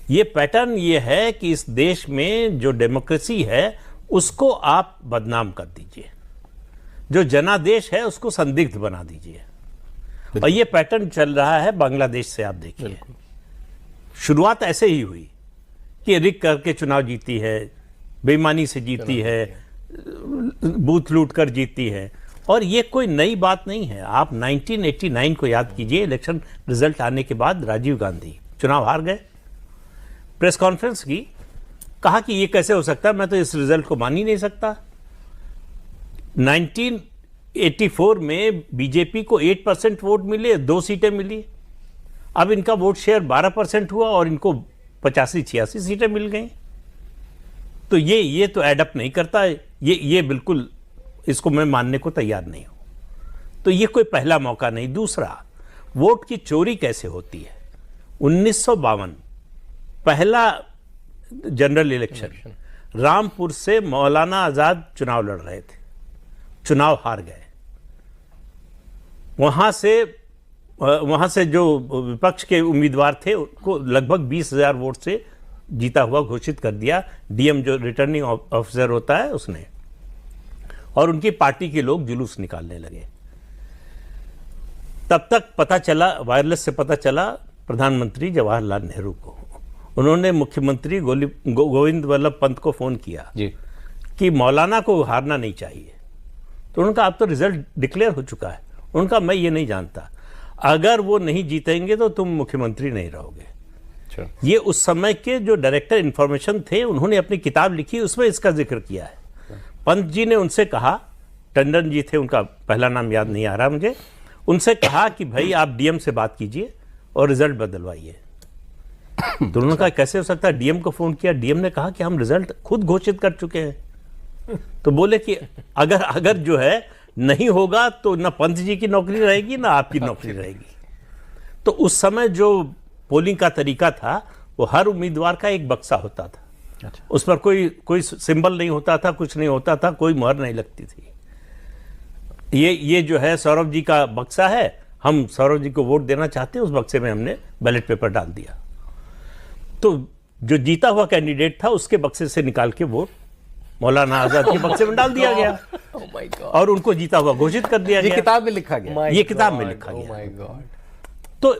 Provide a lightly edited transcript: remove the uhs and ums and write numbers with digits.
ये पैटर्न ये है कि इस देश में जो डेमोक्रेसी है उसको आप बदनाम कर दीजिए, जो जनादेश है उसको संदिग्ध बना दीजिए। और ये पैटर्न चल रहा है बांग्लादेश से। आप देखिए, शुरुआत ऐसे ही हुई कि रिग करके चुनाव जीती है, बेईमानी से जीती है, बूथ लूट कर जीती है। और ये कोई नई बात नहीं है। आप 1989 को याद कीजिए, इलेक्शन रिजल्ट आने के बाद राजीव गांधी चुनाव हार गए, प्रेस कॉन्फ्रेंस की, कहा कि ये कैसे हो सकता है, मैं तो इस रिजल्ट को मान ही नहीं सकता। 1984 में बीजेपी को 8% वोट मिले, 2 सीटें मिली। अब इनका वोट शेयर 12% हुआ और इनको 85-86 सीटें मिल गई। तो ये तो एडअप नहीं करता है। ये बिल्कुल, इसको मैं मानने को तैयार नहीं हूं। तो ये कोई पहला मौका नहीं। दूसरा, वोट की चोरी कैसे होती है। 1952 पहला जनरल इलेक्शन, रामपुर से मौलाना आजाद चुनाव लड़ रहे थे, चुनाव हार गए। वहां से जो विपक्ष के उम्मीदवार थे उनको लगभग 20,000 वोट से जीता हुआ घोषित कर दिया, डीएम जो रिटर्निंग ऑफिसर होता है उसने। और उनकी पार्टी के लोग जुलूस निकालने लगे। तब तक पता चला, वायरलेस से पता चला प्रधानमंत्री जवाहरलाल नेहरू को। उन्होंने मुख्यमंत्री गोविंद वल्लभ पंत को फोन किया जी कि मौलाना को हारना नहीं चाहिए। तो उन्होंने कहा अब तो रिजल्ट डिक्लेयर हो चुका है। उनका मैं ये नहीं जानता, अगर वो नहीं जीतेंगे तो तुम मुख्यमंत्री नहीं रहोगे। ये उस समय के जो डायरेक्टर इंफॉर्मेशन थे, उन्होंने अपनी किताब लिखी, उसमें इसका जिक्र किया है। पंत जी ने उनसे कहा, टंडन जी थे, उनका पहला नाम याद नहीं आ रहा मुझे, उनसे कहा कि भाई आप डीएम से बात कीजिए और रिजल्ट बदलवाइए। तो उन्होंने कहा कैसे हो सकता है। डीएम को फोन किया, डीएम ने कहा कि हम रिजल्ट खुद घोषित कर चुके हैं। तो बोले कि अगर जो है नहीं होगा तो ना पंत जी की नौकरी रहेगी ना आपकी नौकरी रहेगी। तो उस समय जो पोलिंग का तरीका था, वो हर उम्मीदवार का एक बक्सा होता था। अच्छा। उस पर कोई सिंबल नहीं होता था, कुछ नहीं होता था, कोई मुहर नहीं लगती थी। ये जो है सौरभ जी का बक्सा है, हम सौरभ जी को वोट देना चाहते हैं, उस बक्से में हमने बैलेट पेपर डाल दिया। तो जो जीता हुआ कैंडिडेट था उसके बक्से से निकाल के वोट मौलाना आजाद के बक्से में डाल दिया गया। और उनको जीता हुआ घोषित कर दिया गया। ये किताब में लिखा गया। ये किताब में लिखा गया। तो